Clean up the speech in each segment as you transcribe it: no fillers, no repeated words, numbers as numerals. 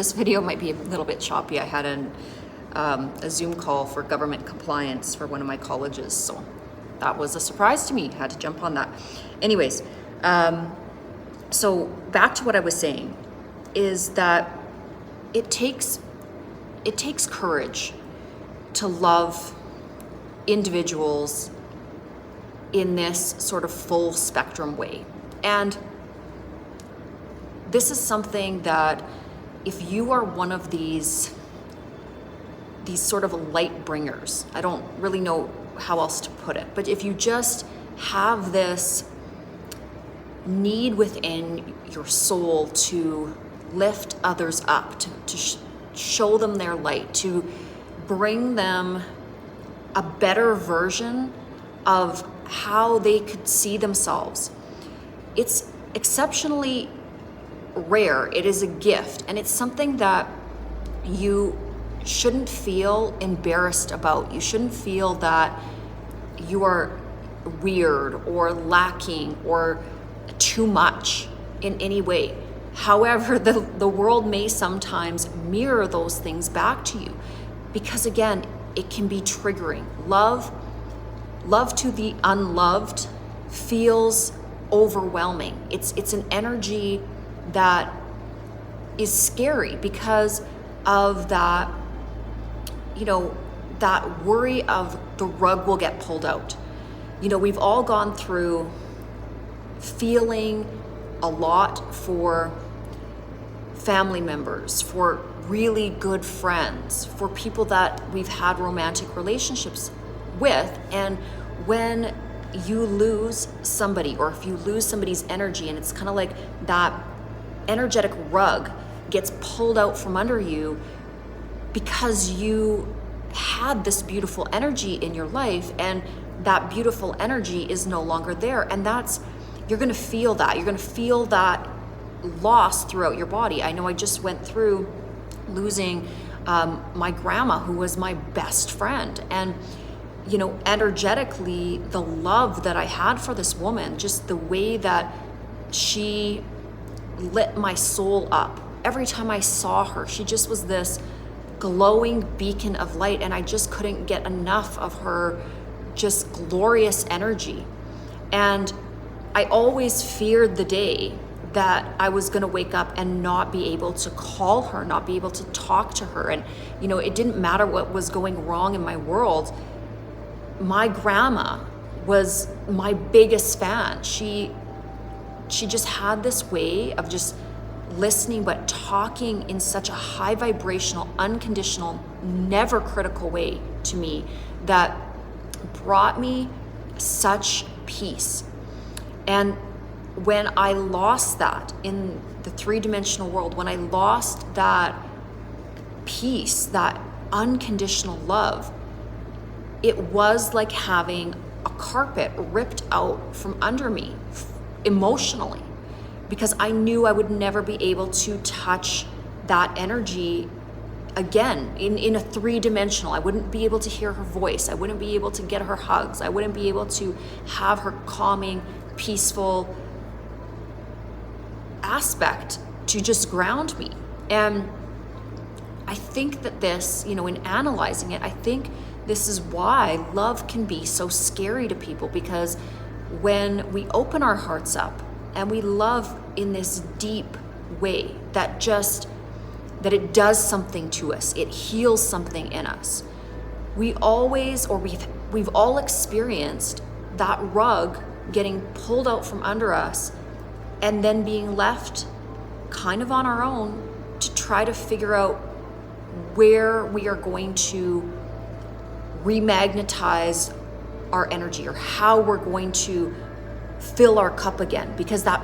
this video might be a little bit choppy. I had a Zoom call for government compliance for one of my colleges, so that was a surprise to me. Had to jump on that. Anyways, so back to what I was saying is that it takes courage to love individuals in this sort of full spectrum way. And this is something that if you are one of these sort of light bringers, I don't really know how else to put it, but if you just have this need within your soul to lift others up, to show them their light, to bring them a better version of how they could see themselves, it's exceptionally rare. It is a gift, and it's something that you shouldn't feel embarrassed about. You shouldn't feel that you are weird or lacking or too much in any way. However, the world may sometimes mirror those things back to you because, again, it can be triggering. Love to the unloved feels overwhelming. It's an energy that is scary because of that, that worry of the rug will get pulled out. We've all gone through feeling a lot for family members, for really good friends, for people that we've had romantic relationships with. And when you lose somebody, or if you lose somebody's energy, and it's kind of like that energetic rug gets pulled out from under you because you had this beautiful energy in your life and that beautiful energy is no longer there. And you're going to feel that. You're going to feel that loss throughout your body. I know I just went through losing my grandma, who was my best friend. And, energetically, the love that I had for this woman, just the way that she lit my soul up. Every time I saw her, she just was this glowing beacon of light, and I just couldn't get enough of her just glorious energy. And I always feared the day that I was going to wake up and not be able to call her, not be able to talk to her. And, it didn't matter what was going wrong in my world. My grandma was my biggest fan. She just had this way of just listening, but talking in such a high vibrational, unconditional, never critical way to me that brought me such peace. And when I lost that in the three-dimensional world, when I lost that peace, that unconditional love, it was like having a carpet ripped out from under me emotionally, because I knew I would never be able to touch that energy again in a three-dimensional. I wouldn't be able to hear her voice. I wouldn't be able to get her hugs. I wouldn't be able to have her calming, peaceful aspect to just ground me. And I think that this, in analyzing it, I think this is why love can be so scary to people, because when we open our hearts up and we love in this deep way that it does something to us, it heals something in us. We've all experienced that rug getting pulled out from under us and then being left kind of on our own to try to figure out where we are going to remagnetize our energy, or how we're going to fill our cup again, because that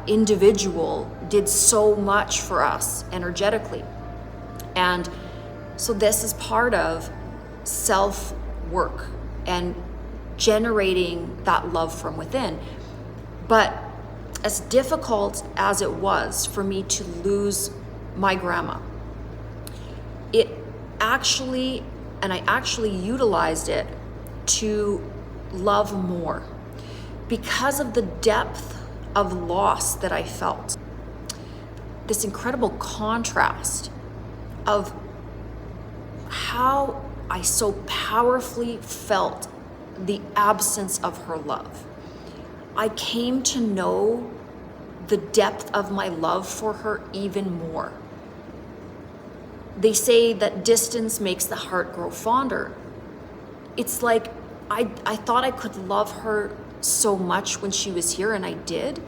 individual did so much for us energetically. And so this is part of self-work and generating that love from within. But as difficult as it was for me to lose my grandma, I actually utilized it to love more because of the depth of loss that I felt. This incredible contrast of how I so powerfully felt the absence of her love. I came to know the depth of my love for her even more. They say that distance makes the heart grow fonder. It's like I thought I could love her so much when she was here, and I did.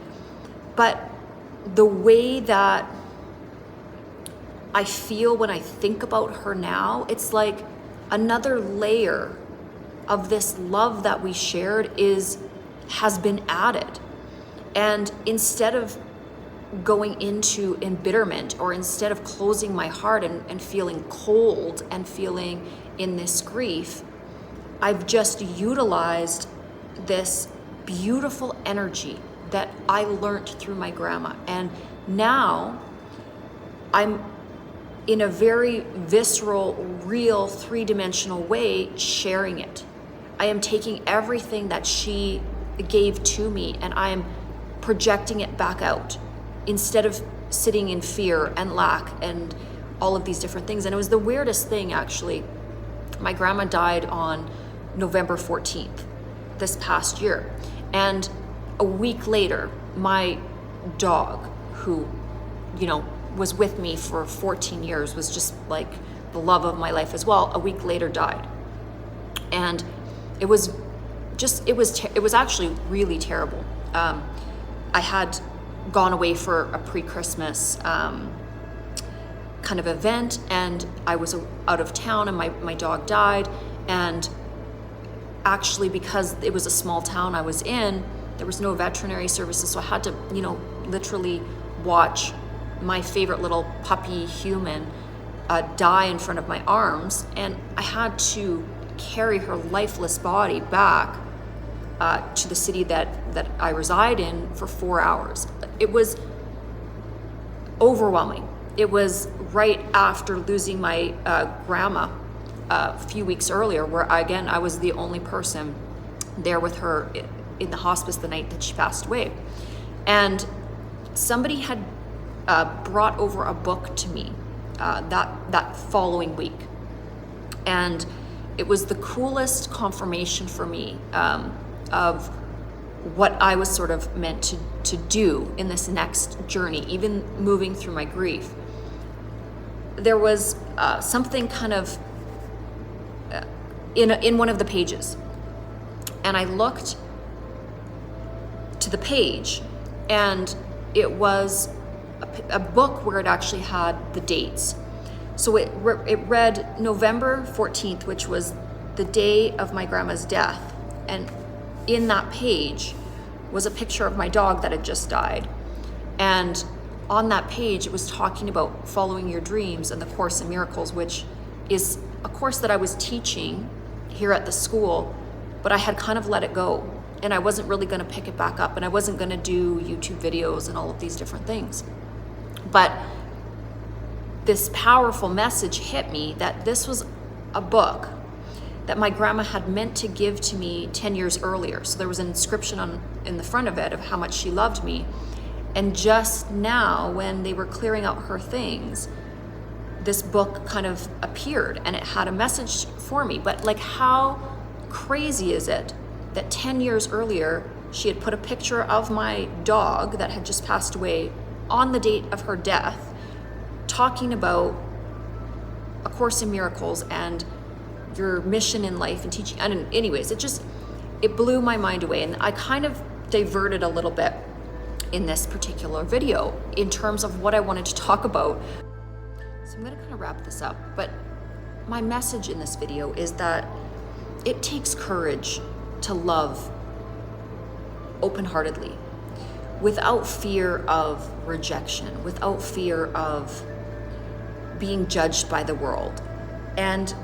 But the way that I feel when I think about her now, it's like another layer of this love that we shared has been added. And instead of going into embitterment, or instead of closing my heart and feeling cold and feeling in this grief, I've just utilized this beautiful energy that I learned through my grandma. And now I'm in a very visceral, real, three-dimensional way sharing it. I am taking everything that she gave to me and I am projecting it back out instead of sitting in fear and lack and all of these different things. And it was the weirdest thing, actually. My grandma died on November 14th this past year. And a week later, my dog, who, was with me for 14 years, was just like the love of my life as well, a week later died. And it was actually really terrible. I had gone away for a pre-Christmas kind of event, and I was out of town, and my dog died. And actually, because it was a small town I was in, there was no veterinary services, so I had to, literally watch my favorite little puppy human die in front of my arms, and I had to carry her lifeless body back to the city that I reside in for 4 hours. It was overwhelming. It was right after losing my grandma a few weeks earlier, where again, I was the only person there with her in the hospice the night that she passed away. And somebody had brought over a book to me that following week. And it was the coolest confirmation for me of what I was sort of meant to do in this next journey, even moving through my grief. There was something kind of in one of the pages, and I looked to the page, and it was a book where it actually had the dates. So it read November 14th, which was the day of my grandma's death. And in that page was a picture of my dog that had just died. And on that page, it was talking about following your dreams and the Course in Miracles, which is a course that I was teaching here at the school, but I had kind of let it go. And I wasn't really going to pick it back up, and I wasn't going to do YouTube videos and all of these different things. But this powerful message hit me that this was a book that my grandma had meant to give to me 10 years earlier. So there was an inscription in the front of it of how much she loved me. And just now, when they were clearing out her things, this book kind of appeared, and it had a message for me. But like, how crazy is it that 10 years earlier, she had put a picture of my dog that had just passed away on the date of her death, talking about A Course in Miracles and your mission in life and teaching. And anyways, it blew my mind away. And I kind of diverted a little bit in this particular video in terms of what I wanted to talk about. So I'm going to kind of wrap this up. But my message in this video is that it takes courage to love open-heartedly, without fear of rejection, without fear of being judged by the world. And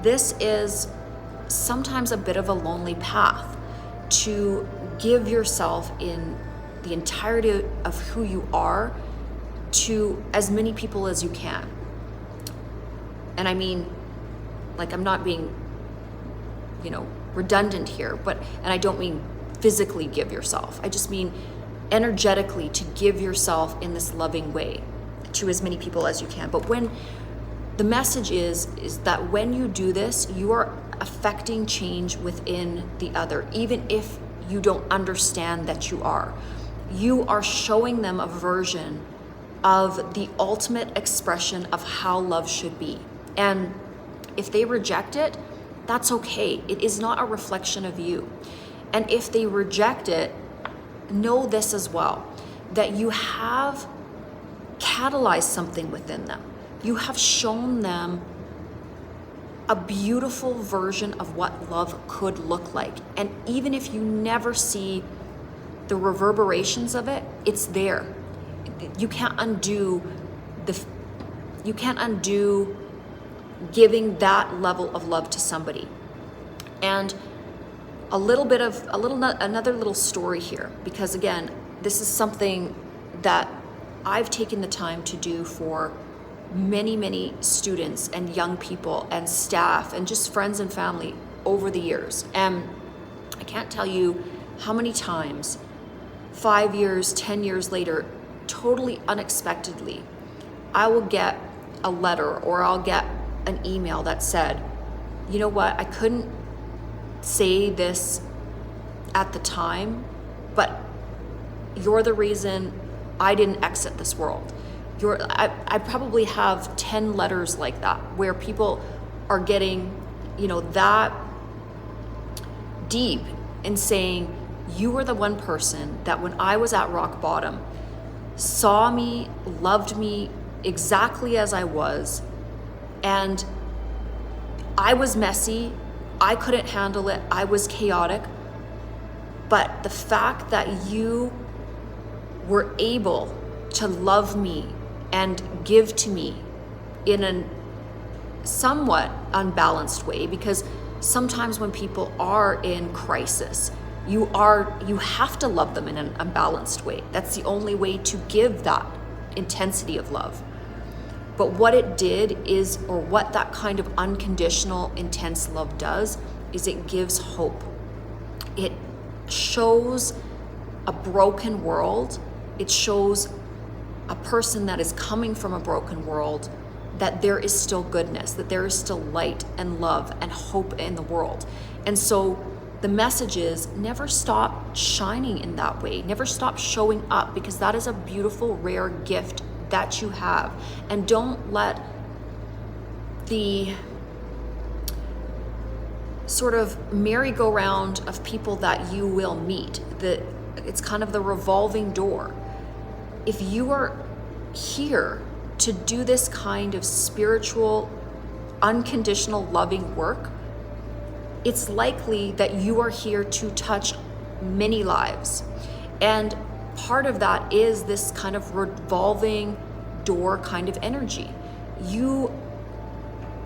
this is sometimes a bit of a lonely path, to give yourself in the entirety of who you are to as many people as you can. And I mean, like, I'm not being, redundant here, and I don't mean physically give yourself. I just mean energetically to give yourself in this loving way to as many people as you can. But when the message is that when you do this, you are affecting change within the other, even if you don't understand that you are. You are showing them a version of the ultimate expression of how love should be. And if they reject it, that's okay. It is not a reflection of you. And if they reject it, know this as well, that you have catalyzed something within them. You have shown them a beautiful version of what love could look like. And even if you never see the reverberations of it, it's there. You can't undo giving that level of love to somebody. And another little story here, because again, this is something that I've taken the time to do for many, many students and young people and staff and just friends and family over the years. And I can't tell you how many times, 5 years, 10 years later, totally unexpectedly, I will get a letter or I'll get an email that said, you know what, I couldn't say this at the time, but you're the reason I didn't exit this world. I probably have 10 letters like that where people are getting, that deep in saying, you were the one person that when I was at rock bottom, saw me, loved me exactly as I was, and I was messy, I couldn't handle it, I was chaotic, but the fact that you were able to love me and give to me in a somewhat unbalanced way, because sometimes when people are in crisis, you have to love them in an unbalanced way. That's the only way to give that intensity of love. But what it did is, or what that kind of unconditional, intense love does, is it gives hope. It shows a broken world. It shows a person that is coming from a broken world that there is still goodness, that there is still light and love and hope in the world. And so the message is, never stop shining in that way. Never stop showing up, because that is a beautiful, rare gift that you have. And don't let the sort of merry-go-round of people that you will meet, it's kind of the revolving door. If you are here to do this kind of spiritual, unconditional, loving work, it's likely that you are here to touch many lives. And part of that is this kind of revolving door kind of energy. You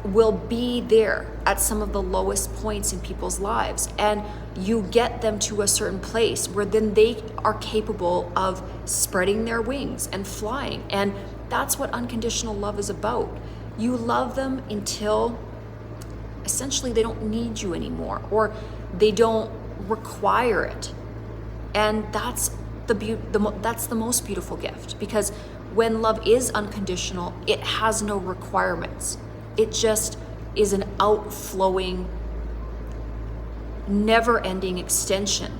will be there at some of the lowest points in people's lives, and you get them to a certain place where then they are capable of spreading their wings and flying. And that's what unconditional love is about. You love them until essentially they don't need you anymore, or they don't require it. And that's the most beautiful gift, because when love is unconditional, it has no requirements. It just is an outflowing, never-ending extension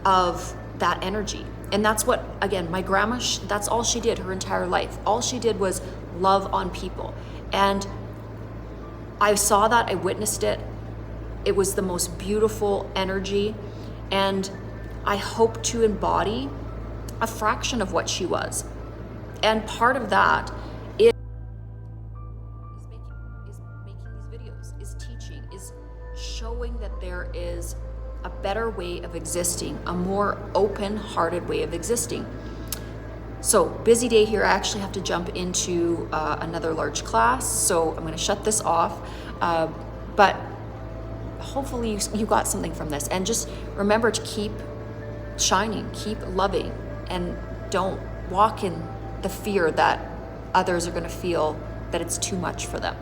of that energy. And that's what, again, my grandma, that's all she did her entire life. All she did was love on people. And I saw that, I witnessed it. It was the most beautiful energy. And I hope to embody a fraction of what she was. And part of that is making these videos, is teaching, is showing that there is a better way of existing, a more open-hearted way of existing. So, busy day here. I actually have to jump into another large class, so I'm going to shut this off. But hopefully you got something from this. And just remember to keep shining, keep loving, and don't walk in the fear that others are going to feel that it's too much for them.